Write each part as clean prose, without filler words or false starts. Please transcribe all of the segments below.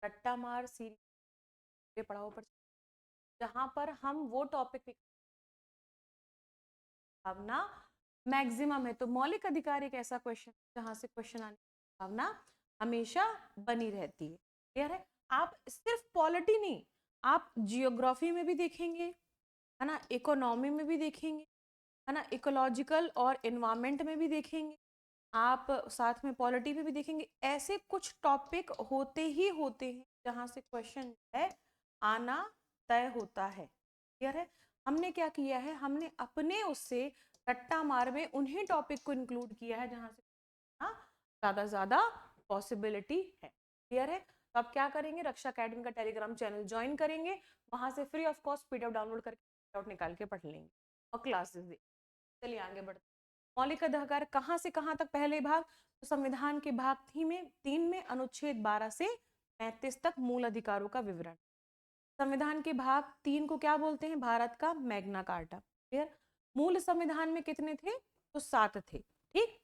रट्टा मार सीरीज पढ़ाओ पर, जहां पर हम वो टॉपिक भावना मैक्सिमम है। तो मौलिक अधिकार एक ऐसा क्वेश्चन जहां से क्वेश्चन आने की भावना हमेशा बनी रहती है। क्लियर है? आप सिर्फ पॉलिटी नहीं, आप जियोग्राफी में भी देखेंगे, है ना, इकोनॉमी में भी देखेंगे, है ना, इकोलॉजिकल और एनवायरमेंट में भी देखेंगे, आप साथ में पॉलिटी में भी देखेंगे। ऐसे कुछ टॉपिक होते ही होते हैं जहां से क्वेश्चन है आना तय होता है। क्लियर है? हमने क्या किया है, हमने अपने उससे रट्टा मार में उन्हीं टॉपिक को इंक्लूड किया है जहां से ज्यादा ज्यादा पॉसिबिलिटी है। क्लियर है? तो आप क्या करेंगे, रक्षा अकेडमी का टेलीग्राम चैनल ज्वाइन करेंगे, वहां से free of cost PDF download करके आउट निकाल के पढ़ लेंगे और क्लासेस देंगे। चलिए आगे बढ़ते। मौलिक अधिकार कहाँ से कहाँ तक? पहले भाग तो संविधान के भाग 3 में अनुच्छेद 12 से 35 तक मूल अधिकारों का विवरण। संविधान के भाग 3 को क्या बोलते हैं? भारत का मैग्ना कार्टा। क्लियर? मूल संविधान में कितने थे? तो 7 थे। ठीक।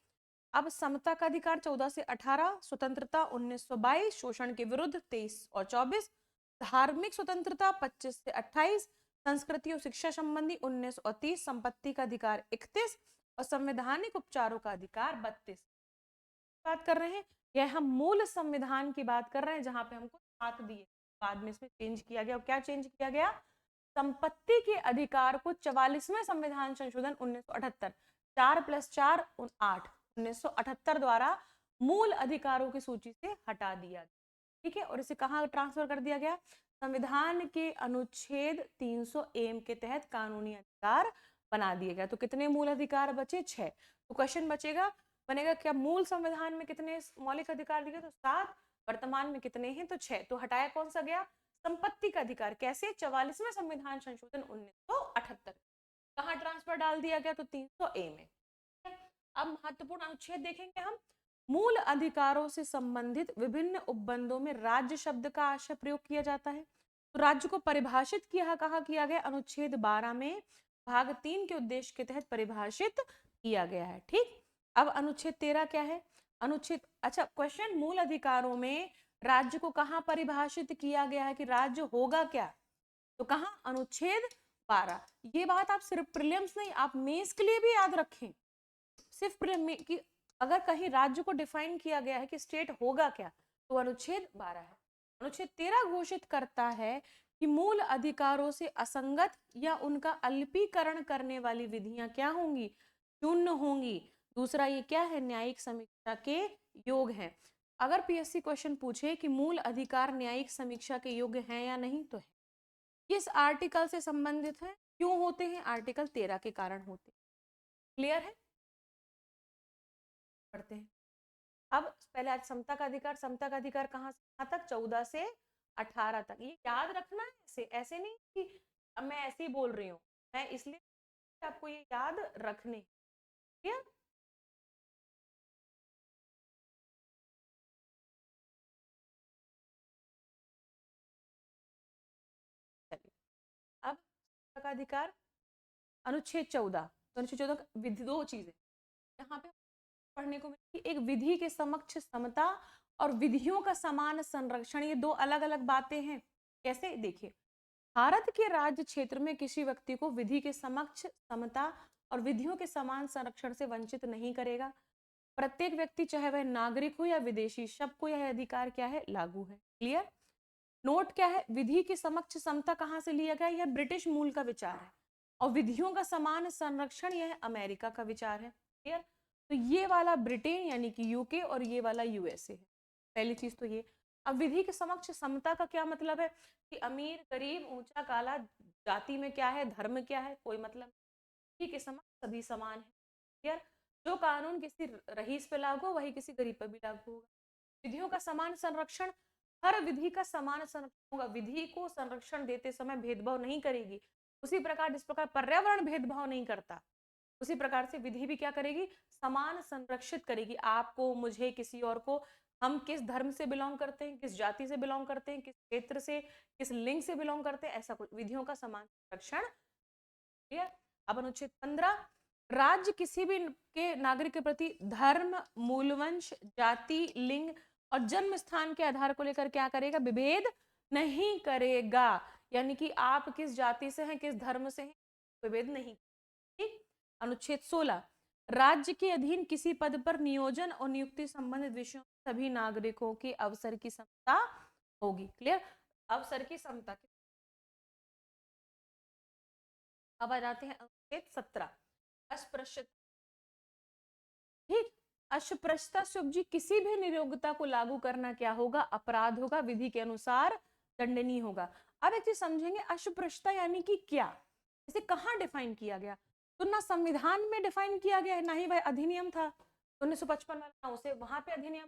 अब समता का अधिकार 14 से 18, स्वतंत्रता 1922, शोषण के विरुद्ध 23 और 24, धार्मिक स्वतंत्रता 25 से 28, संस्कृति और शिक्षा संबंधी 19 और 30, संपत्ति का अधिकार 31 और संवैधानिक उपचारों का अधिकार 32। बात कर रहे हैं, यह हम मूल संविधान की बात कर रहे हैं जहां पे हमको 7 दिए, बाद में इसमें चेंज किया गया। और क्या चेंज किया गया? संपत्ति के अधिकार को 44वें संविधान संशोधन 1978, 4 + 4 8, 1978 द्वारा मूल अधिकारों की सूची से हटा दिया। ठीक है? और इसे कहाँ ट्रांसफर कर दिया गया? संविधान के अनुच्छेद 300 एम के तहत कानूनी अधिकार बना दिए गए। तो कितने मूल अधिकार बचे? 6। तो क्वेश्चन बनेगा क्या मूल संविधान में कितने मौलिक अधिकार दिए? तो 7। वर्तमान में कितने हैं? तो 6। तो हटाया कौन सा गया? संपत्ति का अधिकार। कैसे? 44वें संविधान संशोधन 1978। कहाँ ट्रांसफर डाल दिया गया? तो 300 ए में। अब महत्वपूर्ण अनुच्छेद देखेंगे हम। मूल अधिकारों से संबंधित विभिन्न उपबंधों में राज्य शब्द का आशय प्रयोग किया जाता है। तो राज्य को परिभाषित कहाँ किया गया? अनुच्छेद 12 में भाग 3 के उद्देश्य के तहत परिभाषित किया गया है। ठीक। अब अनुच्छेद 13 क्या है? अच्छा क्वेश्चन, मूल अधिकारों में राज्य को कहाँ परिभाषित किया गया है कि राज्य होगा क्या? तो कहाँ? अनुच्छेद 12। ये बात आप सिर्फ प्रीलिम्स नहीं, आप मेंस के लिए भी याद रखें। सिर्फ कि अगर कहीं राज्य को डिफाइन किया गया है कि स्टेट होगा क्या, तो अनुच्छेद 12 है। अनुच्छेद 13 घोषित करता है कि मूल अधिकारों से असंगत या उनका अल्पीकरण करने वाली विधियां क्या होंगी? शून्य होंगी। दूसरा ये क्या है? न्यायिक समीक्षा के योग है। अगर पीएससी क्वेश्चन पूछे कि मूल अधिकार न्यायिक समीक्षा के योग्य हैं या नहीं, तो है। किस आर्टिकल से संबंधित है? क्यों होते हैं? आर्टिकल 13 के कारण होते हैं। क्लियर है? पढ़ते हैं। अब पहले आज समता का अधिकार कहाँ से कहाँ तक? 14 से 18 तक। ये याद रखना है, ऐसे ऐसे नहीं कि अब मैं ऐसे ही बोल रही हूँ, मैं इसलिए आपको ये याद रखने। ठीक है? चलिए अब का अधिकार अनुच्छेद 14। तो अनुच्छेद 14 विधि, 2 चीजें यहाँ पे पढ़ने को मिली। एक विधि के समक्ष समता और विधियों का समान संरक्षण, ये 2 अलग अलग बातें हैं। कैसे? देखिए, भारत के राज्य क्षेत्र में किसी व्यक्ति को विधि के समक्ष समता और विधियों के समान संरक्षण से वंचित नहीं करेगा। प्रत्येक व्यक्ति, चाहे वह नागरिक हो या विदेशी, सबको यह अधिकार क्या है? लागू है। क्लियर? नोट क्या है? विधि के समक्ष समता कहां से लिया गया? यह ब्रिटिश मूल का विचार है। और विधियों का समान संरक्षण, यह अमेरिका का विचार है। क्लियर? तो ये वाला ब्रिटेन यानी कि यूके और ये वाला यूएसए है। पहली चीज तो ये। अब विधि के समक्ष समता का क्या मतलब है? कि अमीर गरीब ऊंचा काला, जाति में क्या है, धर्म क्या है, कोई मतलब। विधि के समक्ष सभी समान है। क्लियर? जो कानून किसी रईस पे लागू, वही किसी गरीब पर भी लागू होगा। विधियों का समान संरक्षण, हर विधि का समान संरक्षण होगा। विधि को संरक्षण देते समय भेदभाव नहीं करेगी। उसी प्रकार जिस प्रकार पर्यावरण भेदभाव नहीं करता, उसी प्रकार से विधि भी क्या करेगी? समान संरक्षित करेगी। आपको, मुझे, किसी और को, हम किस धर्म से बिलोंग करते हैं, किस जाति से बिलोंग करते हैं, किस क्षेत्र से, किस लिंग से बिलोंग करते हैं, ऐसा कुछ। विधियों का समान संरक्षण। क्लियर? अब अनुच्छेद 15, राज्य किसी भी के नागरिक के प्रति धर्म, मूलवंश, जाति, लिंग, और जन्म स्थान के आधार को लेकर क्या करेगा, विभेद नहीं करेगा, यानी कि आप किस जाति से हैं, किस धर्म से हैं, विभेद नहीं। ठीक। अनुच्छेद 16, राज्य के अधीन किसी पद पर नियोजन और नियुक्ति संबंधित विषयों में सभी नागरिकों के अवसर की समता होगी। क्लियर, अवसर की समता। अब आ जाते हैं अनुच्छेद 17, अस्पृश्यता। ठीक, अस्पृश्यता से उपजी किसी भी नियोक्ता को लागू करना क्या होगा, अपराध होगा, विधि के अनुसार दंडनीय होगा। अब एक चीज समझेंगे, अस्पृश्यता यानी कि क्या, इसे कहाँ डिफाइन किया गया, तो ना संविधान में डिफाइन किया गया है, ना ही भाई अधिनियम था 1955 वाला, उसे वहां पे अधिनियम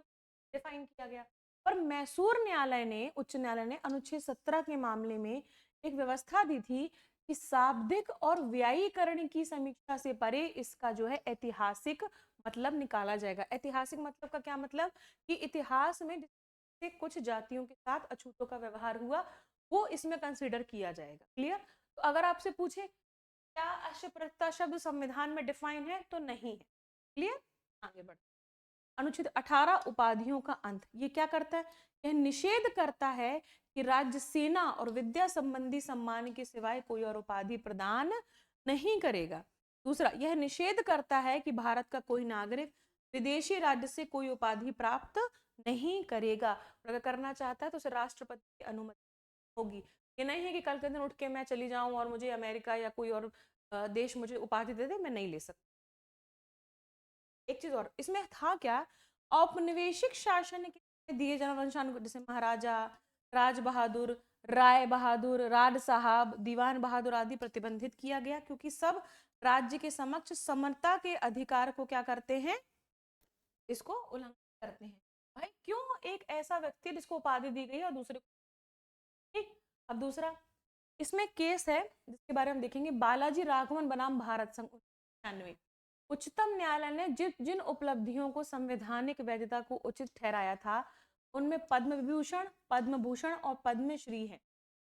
डिफाइन किया गया। पर मैसूर न्यायालय ने, उच्च न्यायालय ने अनुच्छेद 17 के मामले में एक व्यवस्था दी थी कि शाब्दिक और व्यायीकरण की समीक्षा से परे इसका जो है ऐतिहासिक मतलब निकाला जाएगा। ऐतिहासिक मतलब का क्या मतलब, कि इतिहास में कुछ जातियों के साथ अछूतों का व्यवहार हुआ, वो इसमें कंसीडर किया जाएगा। क्लियर, तो अगर आपसे पूछे क्या अस्पृश्यता शब्द संविधान में डिफाइन है, तो नहीं है। क्लियर, आगे बढ़। अनुच्छेद 18, उपाधियों का अंत। ये क्या करता है, यह निषेध करता है कि राज्य सेना और विद्या संबंधी सम्मान के सिवाय कोई और उपाधि प्रदान नहीं करेगा। दूसरा, यह निषेध करता है कि भारत का कोई नागरिक विदेशी राज्य से कोई उपाधि प्राप्त नहीं करेगा, अगर करना चाहता है तो उसे राष्ट्रपति की अनुमति होगी। ये नहीं है कि कल के दिन उठ के मैं चली जाऊं और मुझे अमेरिका या कोई और देश मुझे उपाधि दे दे, मैं नहीं ले सकती। एक चीज और इसमें था क्या, औपनिवेशिक शासन के दिए जाने वंशानुगत, जैसे महाराजा, राज बहादुर, राय बहादुर, राज साहब, दीवान बहादुर आदि प्रतिबंधित किया गया, क्योंकि सब राज्य के समक्ष समता के अधिकार को क्या करते हैं, इसको उल्लंघन करते हैं। भाई क्यों एक ऐसा व्यक्ति जिसको उपाधि दी गई और दूसरे को, ठीक। अब दूसरा, इसमें केस है जिसके बारे में हम देखेंगे, बालाजी राघवन बनाम भारत संघ 1996। उच्चतम न्यायालय ने जिन उपलब्धियों को संवैधानिक वैधता को उचित ठहराया था, उनमें पद्म विभूषण, पद्म भूषण और पद्मश्री है।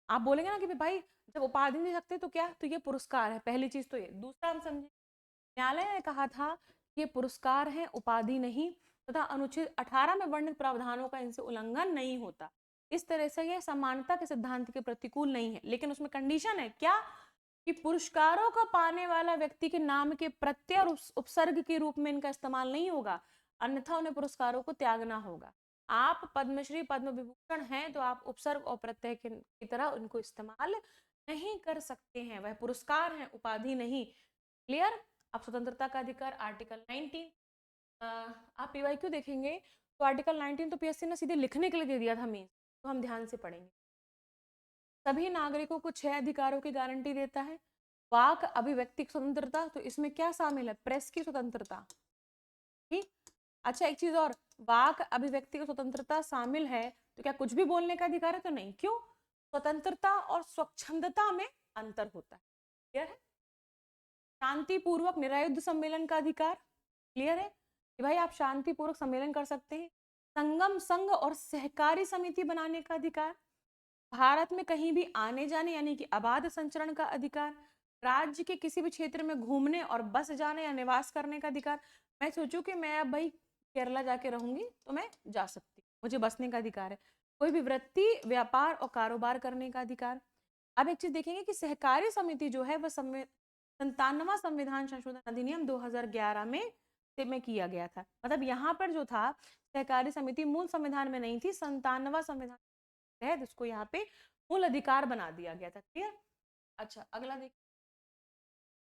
आप बोलेंगे ना कि भाई जब उपाधि नहीं सकते तो क्या, तो ये पुरस्कार है, पहली चीज तो ये। दूसरा हम समझे, न्यायालय ने कहा था ये पुरस्कार है, उपाधि नहीं, तथा अनुच्छेद 18 में वर्णित प्रावधानों का इनसे उल्लंघन नहीं होता। इस तरह से यह समानता के सिद्धांत के प्रतिकूल नहीं है, लेकिन उसमें कंडीशन है क्या, कि पुरस्कारों का पाने वाला व्यक्ति के नाम के प्रत्यय और उपसर्ग के रूप में इनका इस्तेमाल नहीं होगा, अन्यथा उन्हें पुरस्कारों को त्यागना होगा। आप पद्मश्री, पद्म विभूषण हैं तो आप उपसर्ग और प्रत्यय की तरह उनको इस्तेमाल नहीं कर सकते हैं, वह पुरस्कार है, उपाधि नहीं। क्लियर। अब स्वतंत्रता का अधिकार, आर्टिकल 19। आप पीवाईक्यू देखेंगे तो आर्टिकल 19 तो पीएससी ने सीधे लिखने के लिए दे दिया था मेन, तो हम ध्यान से पढ़ेंगे। सभी नागरिकों को 6 अधिकारों की गारंटी देता है। वाक अभिव्यक्ति स्वतंत्रता, तो इसमें क्या शामिल है, प्रेस की स्वतंत्रता। ठीक। अच्छा एक चीज और, वाक अभिव्यक्ति की स्वतंत्रता शामिल है तो क्या कुछ भी बोलने का अधिकार है, तो नहीं। क्यों, स्वतंत्रता और स्वच्छंदता में अंतर होता है। क्लियर है। शांतिपूर्वक निरायुद्ध सम्मेलन का अधिकार, क्लियर है कि भाई आप शांतिपूर्वक सम्मेलन कर सकते हैं। संगम, संघ और सहकारी समिति बनाने का अधिकार। भारत में कहीं भी आने जाने यानी कि अबाध संचरण का अधिकार। राज्य के किसी भी क्षेत्र में घूमने और बस जाने या निवास करने का अधिकार। मैं सोचूं कि मैं अब भाई केरला जाके रहूंगी तो मैं जा सकती हूँ, मुझे बसने का अधिकार है। कोई भी वृत्ति, व्यापार और कारोबार करने का अधिकार। अब एक चीज देखेंगे कि सहकारी समिति जो है वह 97वां संविधान संशोधन अधिनियम 2011 में किया गया था। मतलब यहाँ पर जो था, सहकारी समिति मूल संविधान में नहीं थी, 97वां संविधान है जिसको यहाँ पे मूल अधिकार बना दिया गया था। क्लियर। अच्छा अगला देख,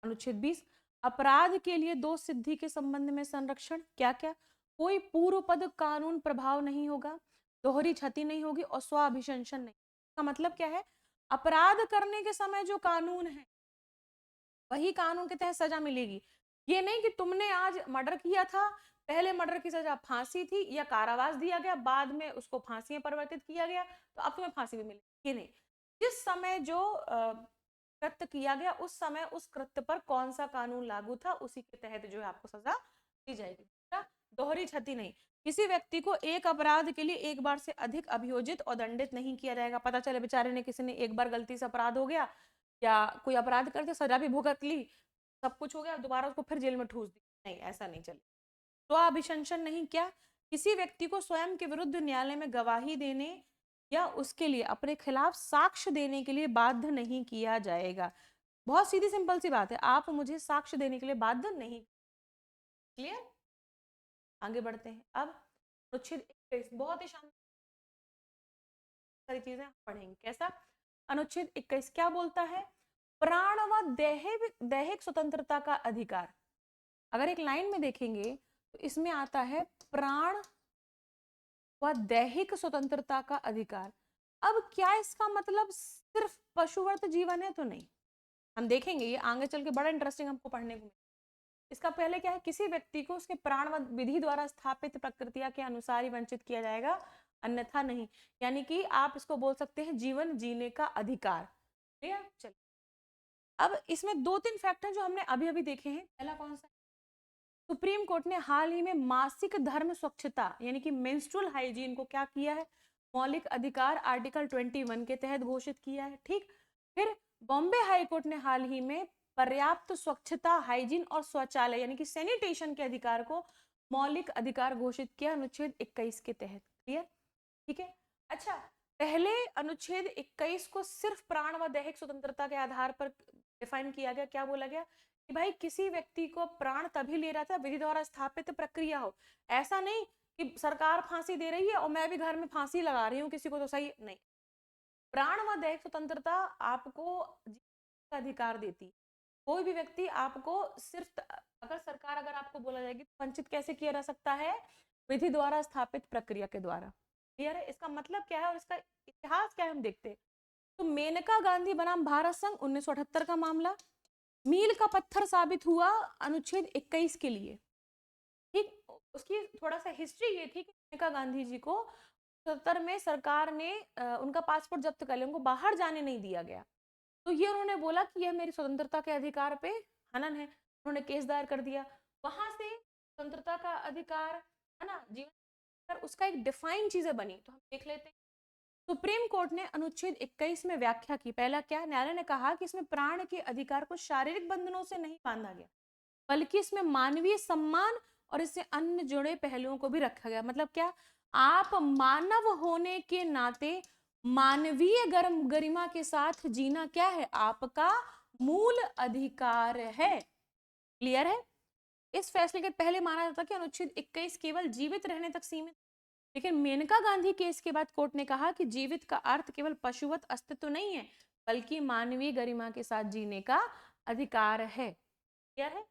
अनुच्छेद 20, अपराध के लिए दोष सिद्धि के संबंध में संरक्षण। क्या क्या, कोई पूर्व पद कानून प्रभाव नहीं होगा, दोहरी क्षति नहीं होगी और स्वाभिशंसन नहीं। इसका मतलब क्या है, अपराध करने के समय जो कानून है वही कानून के तहत सजा मिलेगी। ये नहीं कि तुमने आज मर्डर किया था, पहले मर्डर की सजा फांसी थी या कारावास दिया गया, बाद में उसको फांसी में परिवर्तित किया गया तो अब तुम्हें फांसी भी मिलेगी। ये नहीं, जिस समय जो कृत्य किया गया उस समय उस कृत्य पर कौन सा कानून लागू था उसी के तहत जो है आपको सजा दी जाएगी। दोहरी क्षति नहीं, किसी व्यक्ति को एक अपराध के लिए एक बार से अधिक अभियोजित और दंडित नहीं किया जाएगा। पता चले बेचारे ने, किसी ने एक बार गलती से अपराध हो गया या कोई अपराध करके सजा भी भुगत ली, सब कुछ हो गया, दोबारा उसको फिर जेल में ठूस दी, नहीं ऐसा नहीं चले। स्वाभिशंसन नहीं, क्या किसी व्यक्ति को स्वयं के विरुद्ध न्यायालय में गवाही देने या उसके लिए अपने खिलाफ साक्ष्य देने के लिए बाध्य नहीं किया जाएगा। बहुत सीधी सिंपल सी बात है, आप मुझे साक्ष्य देने के लिए बाध्य नहीं। क्लियर? आगे बढ़ते हैं। अब अनुच्छेद 21 बहुत ही शानदार सारी चीजें पढ़ेंगे। कैसा? अनुच्छेद 21 क्या बोलता है? प्राण व दैहिक स्वतंत्रता का अधिकार। अगर एक लाइन में देखेंगे तो इसमें आता है प्राण व दैहिक स्वतंत्रता का अधिकार। अब क्या इसका मतलब सिर्फ पशुवर्त जीवन है? तो नहीं, हम देखेंगे ये आगे चल के बड़ा इंटरेस्टिंग हमको पढ़ने को। इसका पहले क्या है? किसी व्यक्ति को उसके प्राण व विधि द्वारा स्थापित प्रक्रिया के अनुसार ही वंचित किया जाएगा, अन्यथा नहीं। यानी कि आप इसको बोल सकते हैं जीवन जीने का अधिकार। ठीक है, चलिए अब इसमें 2-3 फैक्ट हैं जो हमने अभी अभी देखे हैं। पहला कौन सा? सुप्रीम कोर्ट ने हाल ही में मासिक धर्म स्वच्छता यानी कि मेंस्ट्रुअल हाइजीन को क्या किया है? मौलिक अधिकार आर्टिकल 21 के तहत घोषित किया है। ठीक, फिर बॉम्बे हाई कोर्ट ने हाल ही में पर्याप्त स्वच्छता, हाइजीन और शौचालय यानी कि सैनिटेशन के अधिकार को मौलिक अधिकार घोषित किया अनुच्छेद 21 के तहत। क्लियर? ठीक है। अच्छा, पहले अनुच्छेद 21 को सिर्फ प्राण व दैहिक स्वतंत्रता के आधार पर डिफाइन किया गया। क्या बोला गया? कि भाई किसी व्यक्ति को प्राण तभी ले रहा था विधि द्वारा स्थापित प्रक्रिया हो। ऐसा नहीं कि सरकार फांसी दे रही है और मैं भी घर में फांसी लगा रही हूँ किसी को, तो सही नहीं। प्राण व दैहिक स्वतंत्रता आपको जीने का अधिकार देती। कोई भी व्यक्ति आपको सिर्फ अगर सरकार अगर आपको बोला जाएगी तो वंचित कैसे किया जा सकता है? विधि द्वारा स्थापित प्रक्रिया के द्वारा। क्लियर है? इसका मतलब क्या है और इसका इतिहास क्या है हम देखते हैं। तो मेनका गांधी बनाम भारत संघ 1978 का मामला मील का पत्थर साबित हुआ अनुच्छेद 21 के लिए। ठीक, उसकी थोड़ा सा हिस्ट्री ये थी कि मेनका गांधी जी को 70 में सरकार ने उनका पासपोर्ट जब्त कर लिया, उनको बाहर जाने नहीं दिया गया। तो ये उन्होंने बोला कि यह मेरी स्वतंत्रता के अधिकार पे हनन है, उन्होंने केस दायर कर दिया। वहां से स्वतंत्रता का अधिकार है ना, जीवन, उसका एक डिफाइन चीजें बनी। तो हम देख लेते हैं। सुप्रीम कोर्ट ने अनुच्छेद 21 में व्याख्या की। पहला क्या? न्यायालय ने कहा कि इसमें प्राण के अधिकार को शारीरिक बंधनों से नहीं बांधा गया, बल्कि इसमें मानवीय सम्मान और इससे अन्य जुड़े पहलुओं को भी रखा गया। मतलब क्या? आप मानव होने के नाते मानवीय गरिमा के साथ जीना क्या है? आपका मूल अधिकार है। क्लियर है? इस फैसले के पहले माना जाता कि अनुच्छेद 21 केवल जीवित रहने तक सीमित, लेकिन मेनका गांधी केस के बाद कोर्ट ने कहा कि जीवित का अर्थ केवल पशुवत अस्तित्व नहीं है, बल्कि मानवीय गरिमा के साथ जीने का अधिकार है। क्लियर है?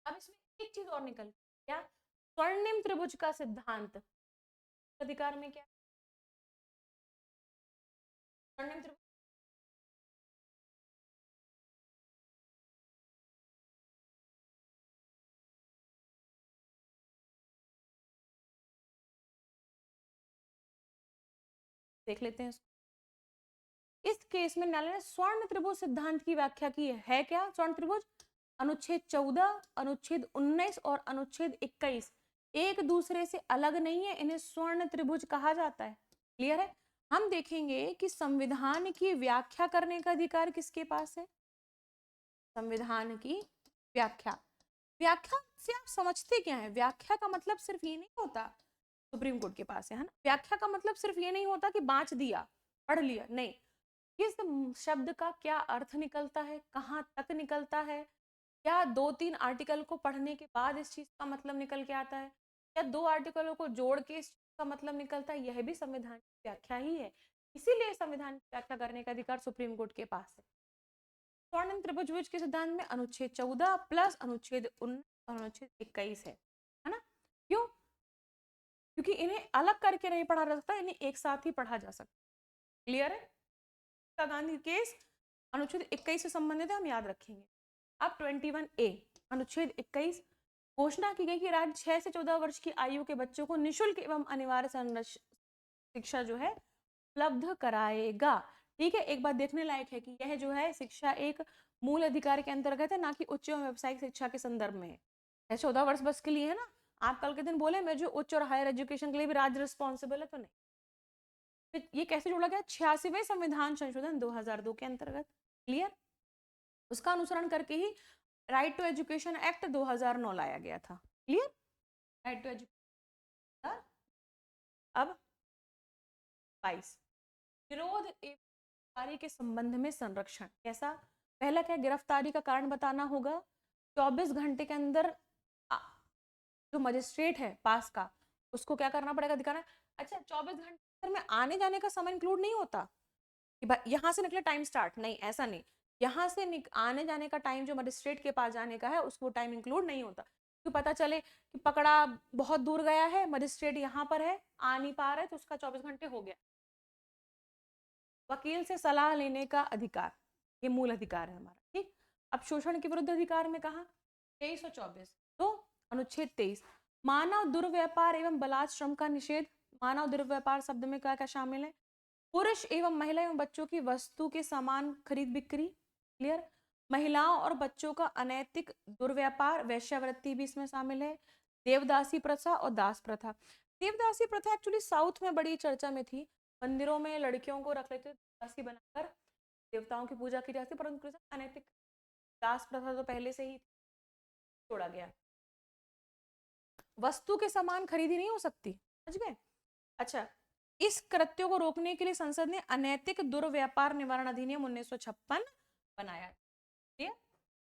अब इसमें एक चीज और निकल क्या? स्वर्णिम त्रिभुज का सिद्धांत अधिकार में क्या? स्वर्णिम त्रिभुज देख लेते हैं। इस केस में न्यायालय ने स्वर्ण त्रिभुज सिद्धांत की व्याख्या की है। क्या स्वर्ण त्रिभुज? अनुच्छेद 14, अनुच्छेद 19 और अनुच्छेद 21 एक दूसरे से अलग नहीं है, इन्हें स्वर्ण त्रिभुज कहा जाता है। क्लियर है? हम देखेंगे कि संविधान की व्याख्या करने का अधिकार किसके पास है? संविधान की व्याख्या। व्याख्या से आप समझते क्या है? व्याख्या का मतलब सिर्फ ये नहीं होता सुप्रीम कोर्ट के पास है ना। व्याख्या का मतलब सिर्फ ये नहीं होता कि बांच दिया, पढ़ लिया, नहीं। किस शब्द का क्या अर्थ निकलता है, कहाँ तक निकलता है, क्या 2-3 आर्टिकल को पढ़ने के बाद इस चीज का मतलब निकल के आता है, या 2 आर्टिकलों को जोड़ के इस चीज का मतलब निकलता है, यह भी संविधान की व्याख्या ही है। इसीलिए संविधान की व्याख्या करने का अधिकार सुप्रीम कोर्ट के पास है। स्वर्णिम त्रिभुज के सिद्धांत में अनुच्छेद 14 प्लस अनुच्छेद 19 और अनुच्छेद 21 है ना। क्यों? क्योंकि इन्हें अलग करके नहीं पढ़ा जा सकता, इन्हें एक साथ ही पढ़ा जा सकता। क्लियर है? गांधी केस अनुच्छेद 21 से संबंधित है, हम याद रखेंगे। अब 21A अनुच्छेद 21 घोषणा की गई कि राज्य 6 से 14 वर्ष की आयु के बच्चों को निःशुल्क एवं अनिवार्य शिक्षा जो है उपलब्ध कराएगा। ठीक है, एक बात देखने लायक है कि यह जो है शिक्षा एक मूल अधिकार के अंतर्गत है, ना कि उच्च एवं व्यावसायिक शिक्षा के संदर्भ में है। 14 वर्ष बस के लिए है ना। आप कल के दिन बोले मैं जो उच्च और हायर एजुकेशन के लिए भी राज्य रिस्पॉन्सिबल है, तो नहीं। तो ये कैसे जोड़ा गया? 86वें संविधान संशोधन 2002 के अंतर्गत। क्लियर? उसका अनुसरण करके ही राइट टू एजुकेशन एक्ट 2009 लाया गया था। क्लियर? राइट टू एजुकेशन अब 22 विरोध एवं गिरफ्तारी के संबंध में संरक्षण। कैसा? पहला क्या, गिरफ्तारी का कारण बताना होगा। 24 घंटे के अंदर जो मजिस्ट्रेट है पास का, उसको क्या करना पड़ेगा, दिखाना। अच्छा, 24 घंटे में आने जाने का समय इंक्लूड नहीं होता कि भाई यहाँ से निकले टाइम स्टार्ट, नहीं, ऐसा नहीं। यहाँ से आने जाने का टाइम जो मजिस्ट्रेट के पास जाने का है उसको टाइम इंक्लूड नहीं होता। तो पता चले कि पकड़ा बहुत दूर गया है, मजिस्ट्रेट यहाँ पर है, आ नहीं पा रहा है, तो उसका 24 घंटे हो गया। वकील से सलाह लेने का अधिकार, ये मूल अधिकार है हमारा। ठीक, अब शोषण के विरुद्ध अधिकार में कहा 23 और 24, तो अनुच्छेद 23 मानव दुर्व्यापार एवं बलात्श्रम का निषेध। मानव दुर्व्यापार शब्द में क्या क्या शामिल है? पुरुष एवं महिला एवं बच्चों की वस्तु के सामान खरीद बिक्री, क्लियर। महिलाओं और बच्चों का अनैतिक दुर्व्यापार, वेश्यावृत्ति भी इसमें शामिल है। देवदासी प्रथा और दास प्रथा। देवदासी प्रथा एक्चुअली साउथ में बड़ी चर्चा में थी। मंदिरों में लड़कियों को रख लेते दासी बनाकर, देवताओं की पूजा की जाती, परंतु अनैतिक दास प्रथा तो पहले से ही छोड़ा गया। वस्तु के समान खरीदी नहीं हो सकती, समझ गए? अच्छा, इस कृत्यों को रोकने के लिए संसद ने अनैतिक दुर्व्यापार निवारण अधिनियम 1956 बनाया। ठीक,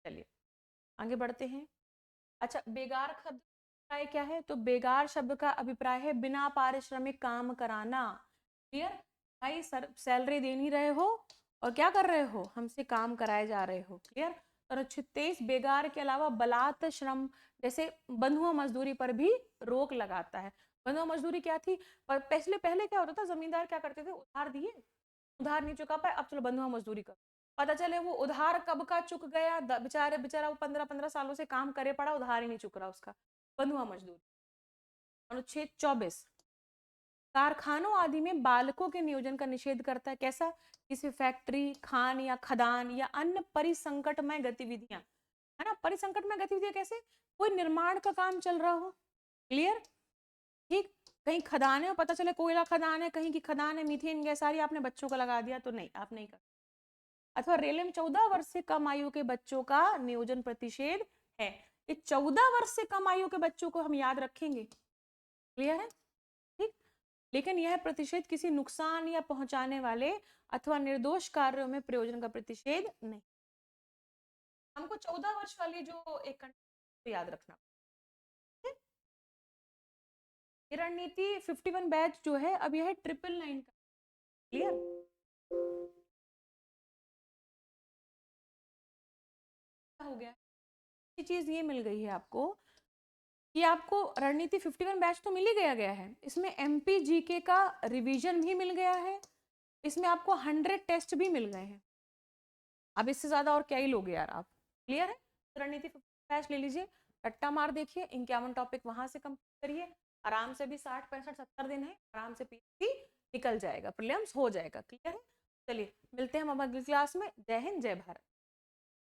चलिए आगे बढ़ते हैं। अच्छा, बेगार शब्द का क्या है? तो बेगार शब्द का अभिप्राय है बिना पारिश्रमिक काम कराना। क्लियर? भाई सर सैलरी दे नहीं रहे हो और क्या कर रहे हो, हमसे काम कराए जा रहे हो। क्लियर? और 23 बेगार के अलावा बलात् श्रम जैसे बंधुआ मजदूरी पर भी रोक लगाता है। बंधुआ मजदूरी क्या थी? पहले क्या होता था, जमींदार क्या करते थे, उधार दिए, उधार नहीं चुका पाए, अब चलो बंधुआ मजदूरी करो। पता चले वो उधार कब का चुक गया, बेचारा वो 15-15 सालों से काम करे पड़ा, उधार ही नहीं चुक रहा उसका, बंधुआ मजदूरी। अनुच्छेद 24 कारखानों आदि में बालकों के नियोजन का निषेध करता है। कैसा? किसी फैक्ट्री, खान या खदान या अन्य परिसंकटमय गतिविधियां, है ना। परिसंकटमय गतिविधियां कैसे? कोई निर्माण का काम चल रहा हो, क्लियर। ठीक, कहीं खदान है, पता चले कोयला खदान है, कहीं की खदान है, मीथेन गैस आ रही है, आपने बच्चों को लगा दिया, तो नहीं, आप नहीं कर। अथवा रेलवे में 14 वर्ष से कम आयु के बच्चों का नियोजन प्रतिषेध है। ये 14 वर्ष से कम आयु के बच्चों को हम याद रखेंगे, क्लियर है? ठीक, लेकिन यह प्रतिषेध किसी नुकसान या पहुंचाने वाले अथवा निर्दोष कार्यों में प्रयोजन का प्रतिषेध नहीं। हमको 14 वर्ष वाली जो एक तो याद रखना। ये रणनीति 51 बैच जो है, अब यह है 999 का, क्लियर। हो गया, ये चीज ये मिल गई है आपको कि आपको रणनीति 51 बैच तो मिल ही गया है, इसमें एमपी जीके का रिवीजन भी मिल गया है, इसमें आपको 100 टेस्ट भी मिल गए हैं। अब इससे ज्यादा और क्या ही लोगे यार आप, क्लियर है? तो रणनीति 51 बैच ले लीजिए, रट्टा मार देखिए, 51 टॉपिक वहां से कंप्लीट करिए, आराम से भी 60 65 70 दिन है, आराम से पीएचडी निकल जाएगा, प्रीलिम्स हो जाएगा, क्लियर है? चलिए मिलते हैं हम अगली क्लास में। जय हिंद, जय भारत।